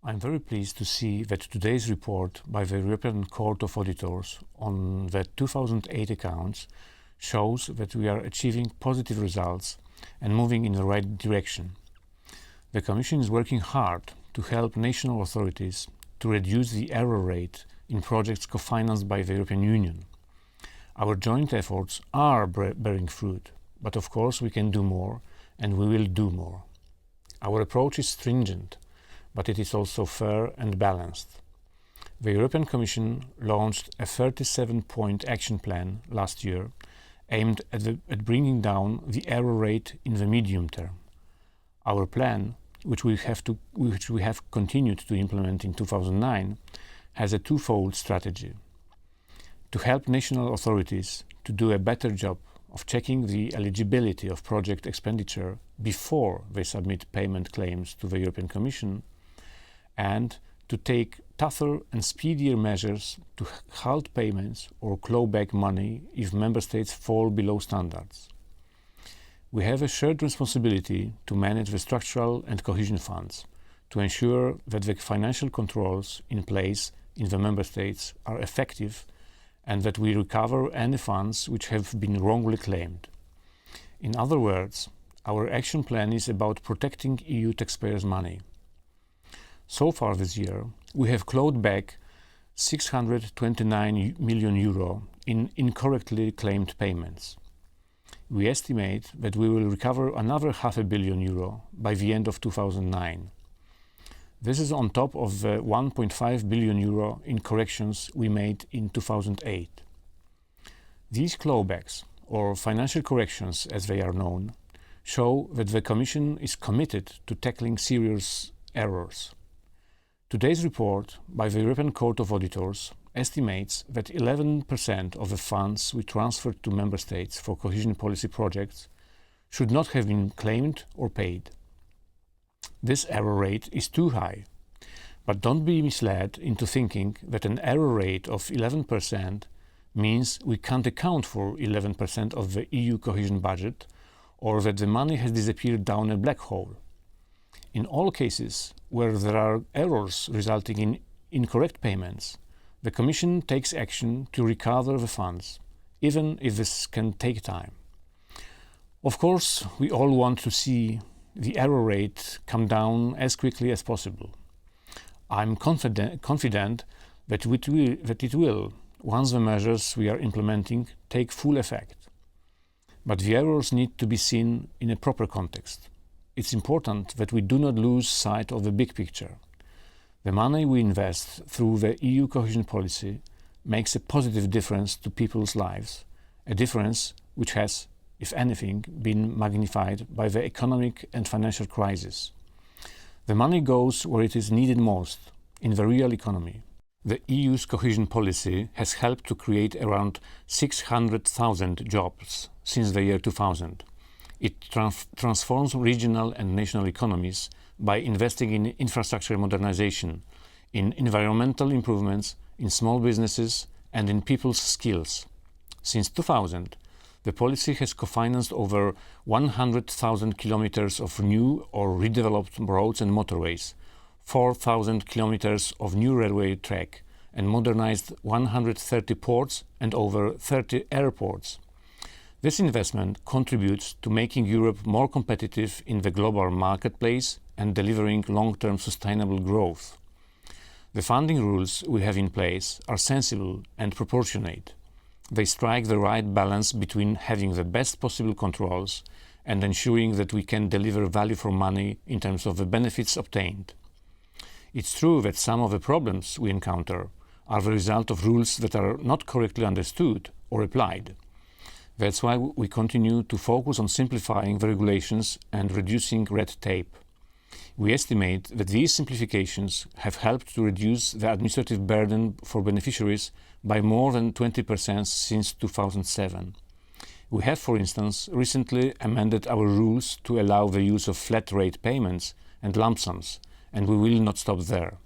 I'm very pleased to see that today's report by the European Court of Auditors on the 2008 accounts shows that we are achieving positive results and moving in the right direction. The Commission is working hard to help national authorities to reduce the error rate in projects co-financed by the European Union. Our joint efforts are bearing fruit, but of course we can do more, and we will do more. Our approach is stringent, but it is also fair and balanced. The European Commission launched a 37-point action plan last year aimed at bringing down the error rate in the medium term. Our plan, which we have continued to implement in 2009, has a twofold strategy: to help national authorities to do a better job of checking the eligibility of project expenditure before they submit payment claims to the European Commission, and to take tougher and speedier measures to halt payments or claw back money if member states fall below standards. We have a shared responsibility to manage the structural and cohesion funds, to ensure that the financial controls in place in the member states are effective and that we recover any funds which have been wrongly claimed. In other words, our action plan is about protecting EU taxpayers' money. So far this year, we have clawed back €629 million in incorrectly claimed payments. We estimate that we will recover another €500 million by the end of 2009. This is on top of the €1.5 billion in corrections we made in 2008. These clawbacks, or financial corrections as they are known, show that the Commission is committed to tackling serious errors. Today's report by the European Court of Auditors estimates that 11% of the funds we transferred to member states for cohesion policy projects should not have been claimed or paid. This error rate is too high, but don't be misled into thinking that an error rate of 11% means we can't account for 11% of the EU cohesion budget, or that the money has disappeared down a black hole. In all cases where there are errors resulting in incorrect payments, the Commission takes action to recover the funds, even if this can take time. Of course, we all want to see the error rate come down as quickly as possible. I'm confident that it will, once the measures we are implementing take full effect. But the errors need to be seen in a proper context. It's important that we do not lose sight of the big picture. The money we invest through the EU cohesion policy makes a positive difference to people's lives, a difference which has, if anything, been magnified by the economic and financial crisis. The money goes where it is needed most, in the real economy. The EU's cohesion policy has helped to create around 600,000 jobs since the year 2000. It transforms regional and national economies by investing in infrastructure modernization, in environmental improvements, in small businesses, and in people's skills. Since 2000, the policy has co-financed over 100,000 kilometers of new or redeveloped roads and motorways, 4,000 kilometers of new railway track, and modernized 130 ports and over 30 airports. This investment contributes to making Europe more competitive in the global marketplace and delivering long-term sustainable growth. The funding rules we have in place are sensible and proportionate. They strike the right balance between having the best possible controls and ensuring that we can deliver value for money in terms of the benefits obtained. It's true that some of the problems we encounter are the result of rules that are not correctly understood or applied. That's why we continue to focus on simplifying the regulations and reducing red tape. We estimate that these simplifications have helped to reduce the administrative burden for beneficiaries by more than 20% since 2007. We have, for instance, recently amended our rules to allow the use of flat rate payments and lump sums, and we will not stop there.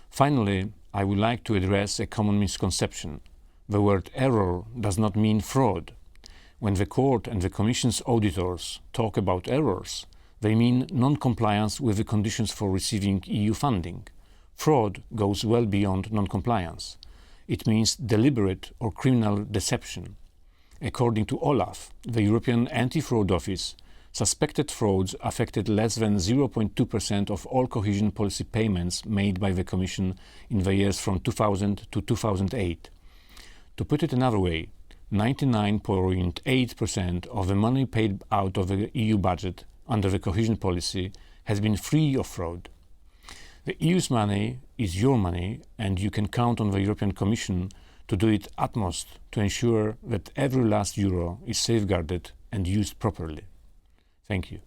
Finally, I would like to address a common misconception. The word error does not mean fraud. When the Court and the Commission's auditors talk about errors, they mean non-compliance with the conditions for receiving EU funding, Fraud goes well beyond non-compliance. It means deliberate or criminal deception. According to Olaf, the European Anti-Fraud Office, suspected frauds affected less than 0.2% of all cohesion policy payments made by the Commission in the years from 2000 to 2008. To put it another way, 99.8% of the money paid out of the EU budget under the cohesion policy has been free of fraud. The EU's money is your money, and you can count on the European Commission to do its utmost to ensure that every last euro is safeguarded and used properly. Thank you.